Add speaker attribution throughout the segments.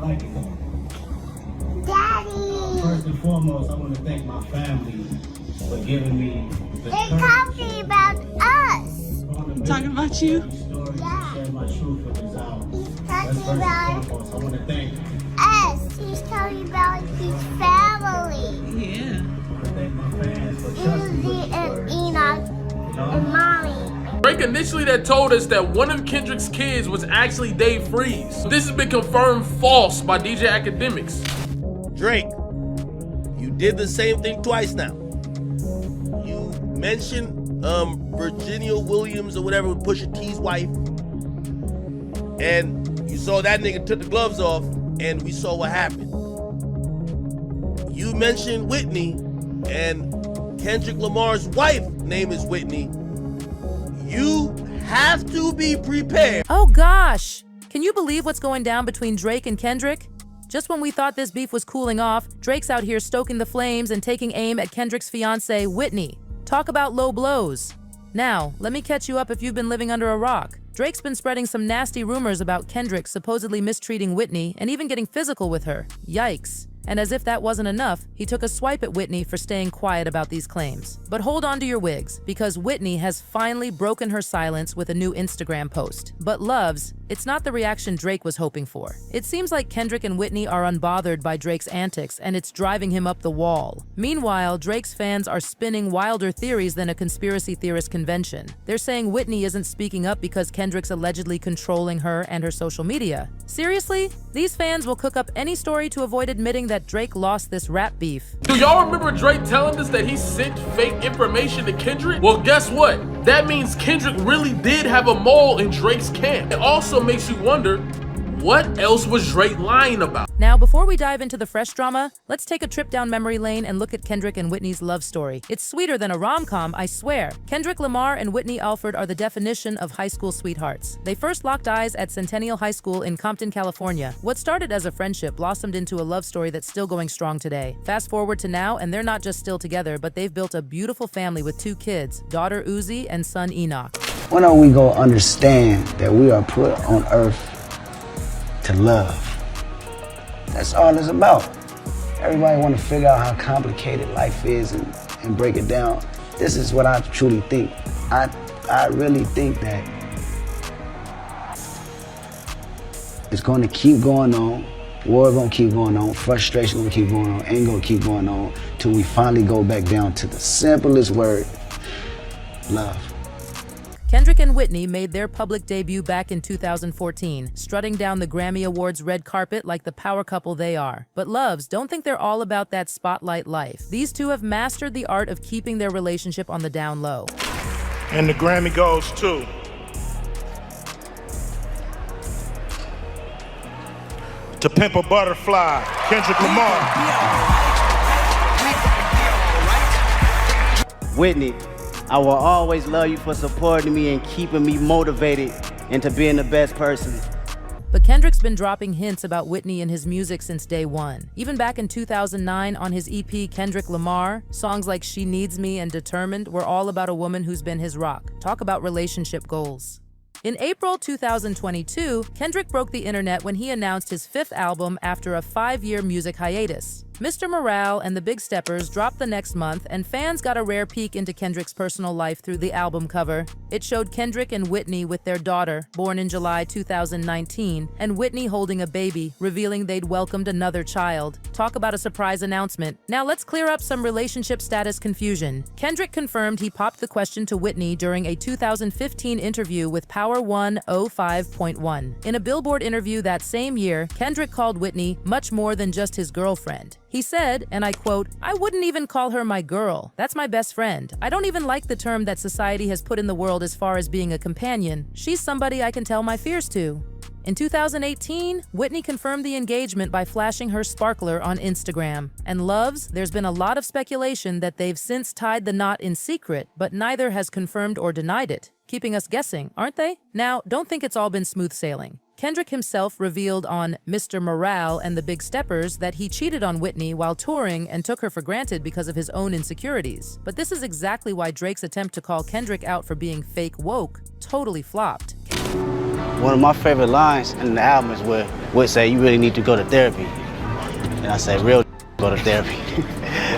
Speaker 1: like it though.
Speaker 2: Daddy!
Speaker 1: First and foremost, I want to thank my family for giving me the
Speaker 2: They're talking about us!
Speaker 3: Talking about you?
Speaker 2: Yeah.
Speaker 1: Share my truth with this album.
Speaker 2: He's
Speaker 1: That's
Speaker 2: talking
Speaker 1: first
Speaker 2: about
Speaker 1: and foremost. I want to thank
Speaker 2: us! He's talking about his family!
Speaker 3: Yeah.
Speaker 1: I want to thank my fans for trusting me
Speaker 2: Uzi
Speaker 1: with
Speaker 2: and
Speaker 1: words.
Speaker 2: Enoch and Mommy.
Speaker 4: Drake initially that told us that one of Kendrick's kids was actually Dave Freeze. This has been confirmed false by DJ Academics.
Speaker 5: Drake, you did the same thing twice now. You mentioned Virginia Williams or whatever, Pusha T's wife, and you saw that nigga took the gloves off, and we saw what happened. You mentioned Whitney, and Kendrick Lamar's wife name is Whitney. You have to be prepared.
Speaker 6: Oh gosh! Can you believe what's going down between Drake and Kendrick? Just when we thought this beef was cooling off, Drake's out here stoking the flames and taking aim at Kendrick's fiancée, Whitney. Talk about low blows. Now, let me catch you up if you've been living under a rock. Drake's been spreading some nasty rumors about Kendrick supposedly mistreating Whitney and even getting physical with her. Yikes. And as if that wasn't enough, he took a swipe at Whitney for staying quiet about these claims. But hold on to your wigs, because Whitney has finally broken her silence with a new Instagram post. But loves, it's not the reaction Drake was hoping for. It seems like Kendrick and Whitney are unbothered by Drake's antics, and it's driving him up the wall. Meanwhile, Drake's fans are spinning wilder theories than a conspiracy theorist convention. They're saying Whitney isn't speaking up because Kendrick's allegedly controlling her and her social media. Seriously? These fans will cook up any story to avoid admitting that Drake lost this rap beef.
Speaker 4: Do y'all remember Drake telling us that he sent fake information to Kendrick? Well, guess what? That means Kendrick really did have a mole in Drake's camp. It also makes you wonder, what else was Drake lying about?
Speaker 6: Now, before we dive into the fresh drama, let's take a trip down memory lane and look at Kendrick and Whitney's love story. It's sweeter than a rom-com, I swear. Kendrick Lamar and Whitney Alford are the definition of high school sweethearts. They first locked eyes at Centennial High School in Compton, California. What started as a friendship blossomed into a love story that's still going strong today. Fast forward to now, and they're not just still together, but they've built a beautiful family with 2 kids, daughter Uzi and son Enoch.
Speaker 7: When are we gonna understand that we are put on earth to love? That's all it's about. Everybody want to figure out how complicated life is and break it down. This is what I truly think. I really think that it's going to keep going on. War going to keep going on. Frustration going to keep going on. Anger going to keep going on till we finally go back down to the simplest word, love.
Speaker 6: Kendrick and Whitney made their public debut back in 2014, strutting down the Grammy Awards red carpet like the power couple they are. But loves, don't think they're all about that spotlight life. These two have mastered the art of keeping their relationship on the down low.
Speaker 8: And the Grammy goes to Pimp a Butterfly, Kendrick Lamar.
Speaker 9: Whitney, I will always love you for supporting me and keeping me motivated into being the best person.
Speaker 6: But Kendrick's been dropping hints about Whitney in his music since day one. Even back in 2009 on his EP Kendrick Lamar, songs like She Needs Me and Determined were all about a woman who's been his rock. Talk about relationship goals. In April 2022, Kendrick broke the internet when he announced his 5th album after a 5-year music hiatus. Mr. Morale and the Big Steppers dropped the next month, and fans got a rare peek into Kendrick's personal life through the album cover. It showed Kendrick and Whitney with their daughter, born in July 2019, and Whitney holding a baby, revealing they'd welcomed another child. Talk about a surprise announcement. Now let's clear up some relationship status confusion. Kendrick confirmed he popped the question to Whitney during a 2015 interview with Power 105.1. In a Billboard interview that same year, Kendrick called Whitney much more than just his girlfriend. He said, and I quote, "I wouldn't even call her my girl. That's my best friend. I don't even like the term that society has put in the world as far as being a companion. She's somebody I can tell my fears to." In 2018, Whitney confirmed the engagement by flashing her sparkler on Instagram. And loves, there's been a lot of speculation that they've since tied the knot in secret, but neither has confirmed or denied it. Keeping us guessing, aren't they? Now, don't think it's all been smooth sailing. Kendrick himself revealed on Mr. Morale and the Big Steppers that he cheated on Whitney while touring and took her for granted because of his own insecurities. But this is exactly why Drake's attempt to call Kendrick out for being fake woke totally flopped.
Speaker 9: One of my favorite lines in the album is where Whit say, "You really need to go to therapy." And I say, "Real go to therapy."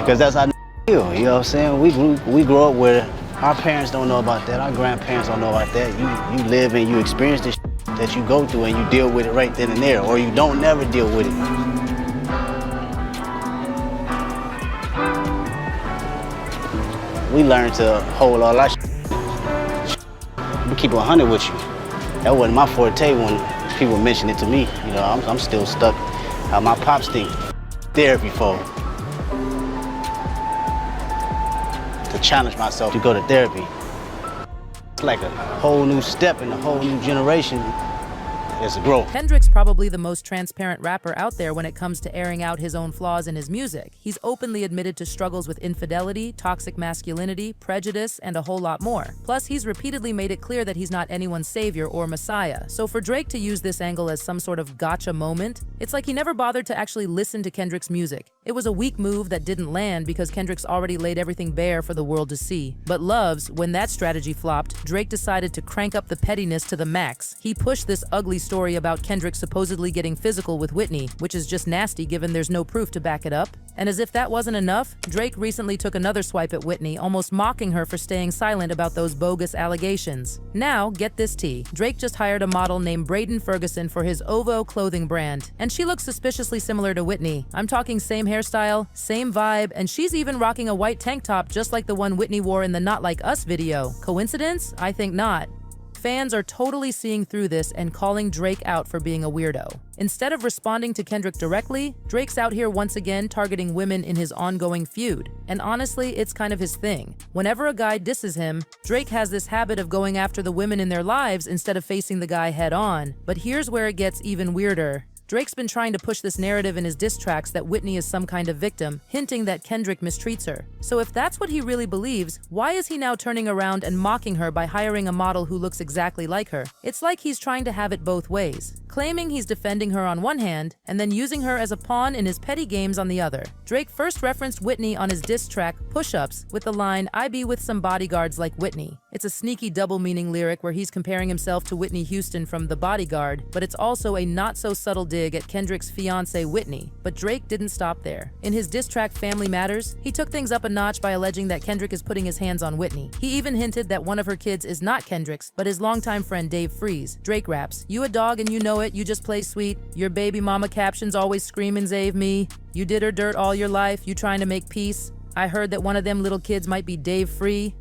Speaker 9: Because that's how feel, you know what I'm saying? We grew up where our parents don't know about that, our grandparents don't know about that. You live and you experience this that you go through and you deal with it right then and there, or you don't never deal with it. We learned to hold all our we keep 100 with you. That wasn't my forte when people mention it to me. You know, I'm still stuck how my pops think therapy for. To challenge myself to go to therapy. It's like a whole new step in a whole new generation. It's a growth.
Speaker 6: Kendrick's probably the most transparent rapper out there when it comes to airing out his own flaws in his music. He's openly admitted to struggles with infidelity, toxic masculinity, prejudice, and a whole lot more. Plus, he's repeatedly made it clear that he's not anyone's savior or messiah. So for Drake to use this angle as some sort of gotcha moment, it's like he never bothered to actually listen to Kendrick's music. It was a weak move that didn't land because Kendrick's already laid everything bare for the world to see. But Loves, when that strategy flopped, Drake decided to crank up the pettiness to the max. He pushed this ugly story about Kendrick supposedly getting physical with Whitney, which is just nasty given there's no proof to back it up. And as if that wasn't enough, Drake recently took another swipe at Whitney, almost mocking her for staying silent about those bogus allegations. Now, get this tea. Drake just hired a model named Braden Ferguson for his OVO clothing brand, and she looks suspiciously similar to Whitney. I'm talking same hairstyle, same vibe, and she's even rocking a white tank top just like the one Whitney wore in the Not Like Us video. Coincidence? I think not. Fans are totally seeing through this and calling Drake out for being a weirdo. Instead of responding to Kendrick directly, Drake's out here once again targeting women in his ongoing feud. And honestly, it's kind of his thing. Whenever a guy disses him, Drake has this habit of going after the women in their lives instead of facing the guy head on. But here's where it gets even weirder. Drake's been trying to push this narrative in his diss tracks that Whitney is some kind of victim, hinting that Kendrick mistreats her. So if that's what he really believes, why is he now turning around and mocking her by hiring a model who looks exactly like her? It's like he's trying to have it both ways, claiming he's defending her on one hand, and then using her as a pawn in his petty games on the other. Drake first referenced Whitney on his diss track, Push-Ups, with the line, "I be with some bodyguards like Whitney." It's a sneaky double-meaning lyric where he's comparing himself to Whitney Houston from The Bodyguard, but it's also a not-so-subtle dig at Kendrick's fiancée Whitney. But Drake didn't stop there. In his diss track Family Matters, he took things up a notch by alleging that Kendrick is putting his hands on Whitney. He even hinted that one of her kids is not Kendrick's, but his longtime friend Dave Freeze. Drake raps, "You a dog and you know it, you just play sweet. Your baby mama captions always screaming save me. You did her dirt all your life, you trying to make peace. I heard that one of them little kids might be Dave Free."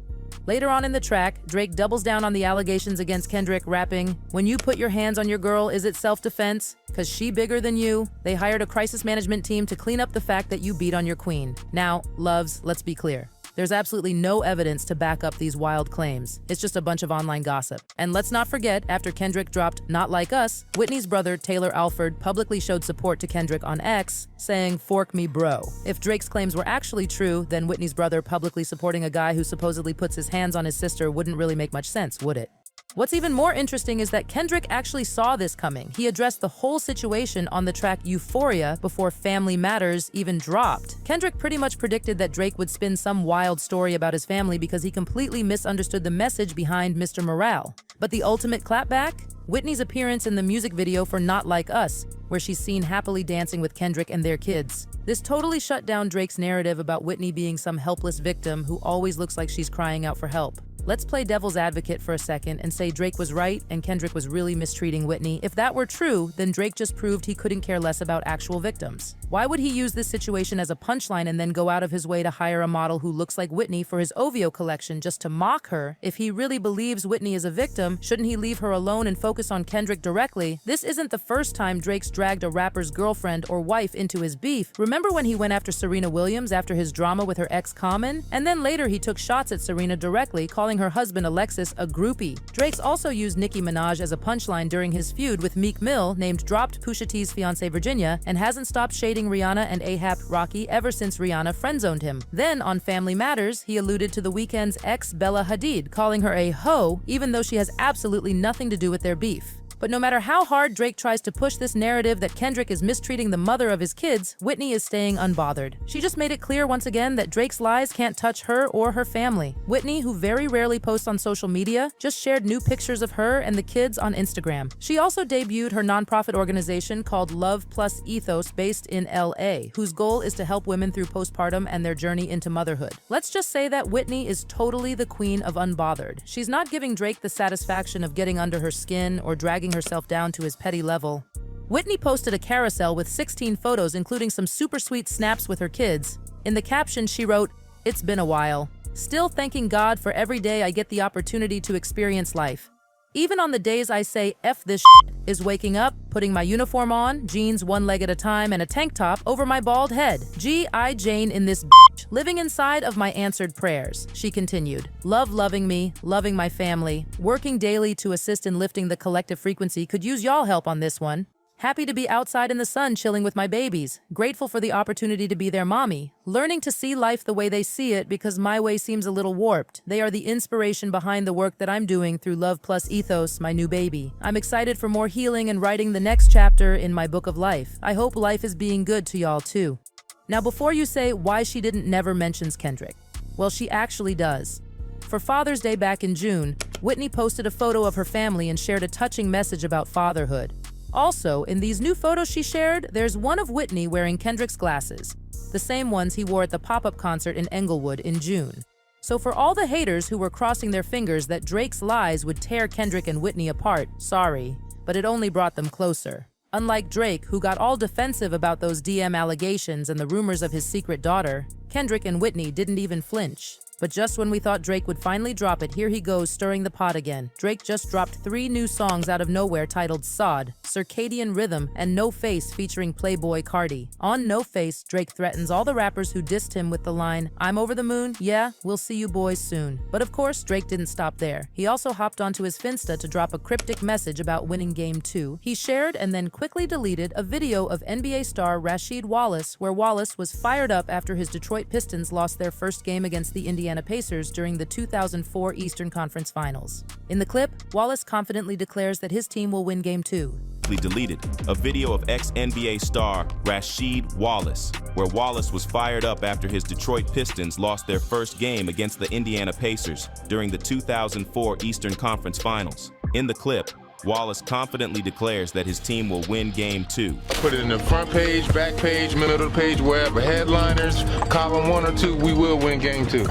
Speaker 6: Later on in the track, Drake doubles down on the allegations against Kendrick, rapping, "When you put your hands on your girl, is it self-defense? Cause she bigger than you. They hired a crisis management team to clean up the fact that you beat on your queen." Now, Loves, let's be clear. There's absolutely no evidence to back up these wild claims. It's just a bunch of online gossip. And let's not forget, after Kendrick dropped Not Like Us, Whitney's brother Taylor Alford publicly showed support to Kendrick on X, saying, "Fork me bro." If Drake's claims were actually true, then Whitney's brother publicly supporting a guy who supposedly puts his hands on his sister wouldn't really make much sense, would it? What's even more interesting is that Kendrick actually saw this coming. He addressed the whole situation on the track Euphoria before Family Matters even dropped. Kendrick pretty much predicted that Drake would spin some wild story about his family because he completely misunderstood the message behind Mr. Morale. But the ultimate clapback? Whitney's appearance in the music video for Not Like Us, where she's seen happily dancing with Kendrick and their kids. This totally shut down Drake's narrative about Whitney being some helpless victim who always looks like she's crying out for help. Let's play devil's advocate for a second and say Drake was right and Kendrick was really mistreating Whitney. If that were true, then Drake just proved he couldn't care less about actual victims. Why would he use this situation as a punchline and then go out of his way to hire a model who looks like Whitney for his OVO collection just to mock her? If he really believes Whitney is a victim, shouldn't he leave her alone and focus on Kendrick directly? This isn't the first time Drake's dragged a rapper's girlfriend or wife into his beef. Remember when he went after Serena Williams after his drama with her ex Common? And then later he took shots at Serena directly, calling her husband Alexis a groupie. Drake's also used Nicki Minaj as a punchline during his feud with Meek Mill, named Dropped Pusha T's fiancée Virginia, and hasn't stopped shading Rihanna and A$AP Rocky ever since Rihanna friendzoned him. Then, on Family Matters, he alluded to The Weeknd's ex Bella Hadid, calling her a hoe, even though she has absolutely nothing to do with their beef. But no matter how hard Drake tries to push this narrative that Kendrick is mistreating the mother of his kids, Whitney is staying unbothered. She just made it clear once again that Drake's lies can't touch her or her family. Whitney, who very rarely posts on social media, just shared new pictures of her and the kids on Instagram. She also debuted her nonprofit organization called Love Plus Ethos based in LA, whose goal is to help women through postpartum and their journey into motherhood. Let's just say that Whitney is totally the queen of unbothered. She's not giving Drake the satisfaction of getting under her skin or dragging herself down to his petty level. Whitney posted a carousel with 16 photos, including some super sweet snaps with her kids. In the caption, she wrote, "It's been a while. Still thanking God for every day I get the opportunity to experience life. Even on the days I say F this shit, is waking up, putting my uniform on, jeans one leg at a time, and a tank top over my bald head. G.I. Jane in this bitch, living inside of my answered prayers." She continued, "Love loving me, loving my family, working daily to assist in lifting the collective frequency. Could use y'all help on this one. Happy to be outside in the sun chilling with my babies. Grateful for the opportunity to be their mommy. Learning to see life the way they see it because my way seems a little warped. They are the inspiration behind the work that I'm doing through Love Plus Ethos, my new baby. I'm excited for more healing and writing the next chapter in my book of life. I hope life is being good to y'all too." Now before you say why she didn't never mentions Kendrick, well, she actually does. For Father's Day back in June, Whitney posted a photo of her family and shared a touching message about fatherhood. Also, in these new photos she shared, there's one of Whitney wearing Kendrick's glasses, the same ones he wore at the pop-up concert in Englewood in June. So for all the haters who were crossing their fingers that Drake's lies would tear Kendrick and Whitney apart, sorry, but it only brought them closer. Unlike Drake, who got all defensive about those DM allegations and the rumors of his secret daughter, Kendrick and Whitney didn't even flinch. But just when we thought Drake would finally drop it, here he goes stirring the pot again. Drake just dropped 3 new songs out of nowhere titled Sod, Circadian Rhythm, and No Face featuring Playboy Cardi. On No Face, Drake threatens all the rappers who dissed him with the line, "I'm over the moon, yeah, we'll see you boys soon." But of course, Drake didn't stop there. He also hopped onto his Finsta to drop a cryptic message about winning Game 2. He shared and then quickly deleted a video of NBA star Rasheed Wallace, where Wallace was fired up after his Detroit Pistons lost their first game against the Indiana Pacers during the 2004 Eastern Conference Finals. In the clip, Wallace confidently declares that his team will win Game 2.
Speaker 10: Deleted a video of ex-NBA star Rasheed Wallace, where Wallace was fired up after his Detroit Pistons lost their first game against the Indiana Pacers during the 2004 Eastern Conference Finals. In the clip, Wallace confidently declares that his team will win Game 2.
Speaker 11: Put it in the front page, back page, middle of the page, wherever. Headliners, column 1 or 2, we will win Game 2.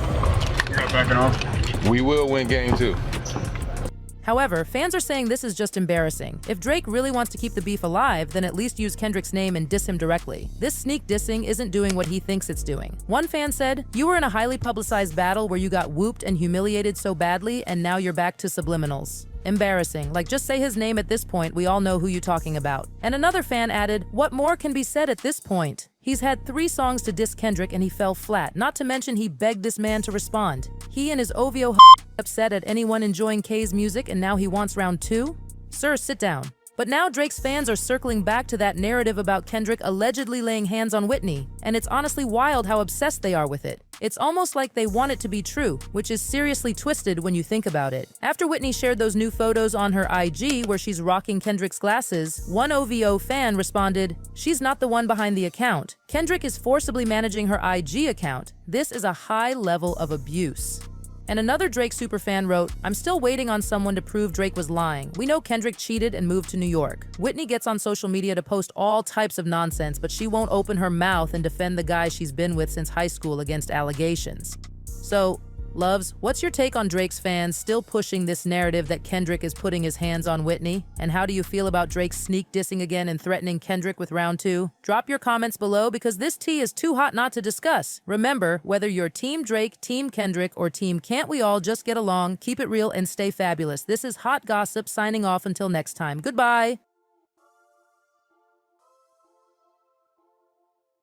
Speaker 11: Backing off. We will win Game 2.
Speaker 6: However, fans are saying this is just embarrassing. If Drake really wants to keep the beef alive, then at least use Kendrick's name and diss him directly. This sneak dissing isn't doing what he thinks it's doing. One fan said, "You were in a highly publicized battle where you got whooped and humiliated so badly, and now you're back to subliminals." Embarrassing. Like, just say his name at this point, we all know who you're talking about. And another fan added, "What more can be said at this point? He's had 3 songs to diss Kendrick and he fell flat, not to mention he begged this man to respond. He and his OVO upset at anyone enjoying K's music and now he wants round 2? Sir, sit down." But now Drake's fans are circling back to that narrative about Kendrick allegedly laying hands on Whitney, and it's honestly wild how obsessed they are with it. It's almost like they want it to be true, which is seriously twisted when you think about it. After Whitney shared those new photos on her IG where she's rocking Kendrick's glasses, one OVO fan responded, "She's not the one behind the account. Kendrick is forcibly managing her IG account. This is a high level of abuse." And another Drake superfan wrote, "I'm still waiting on someone to prove Drake was lying. We know Kendrick cheated and moved to New York." Whitney gets on social media to post all types of nonsense, but she won't open her mouth and defend the guy she's been with since high school against allegations. So, loves, what's your take on Drake's fans still pushing this narrative that Kendrick is putting his hands on Whitney? And how do you feel about Drake sneak dissing again and threatening Kendrick with round 2? Drop your comments below because this tea is too hot not to discuss. Remember, whether you're Team Drake, Team Kendrick, or Team Can't We All Just Get Along, keep it real and stay fabulous. This is Hot Gossip signing off until next time. Goodbye.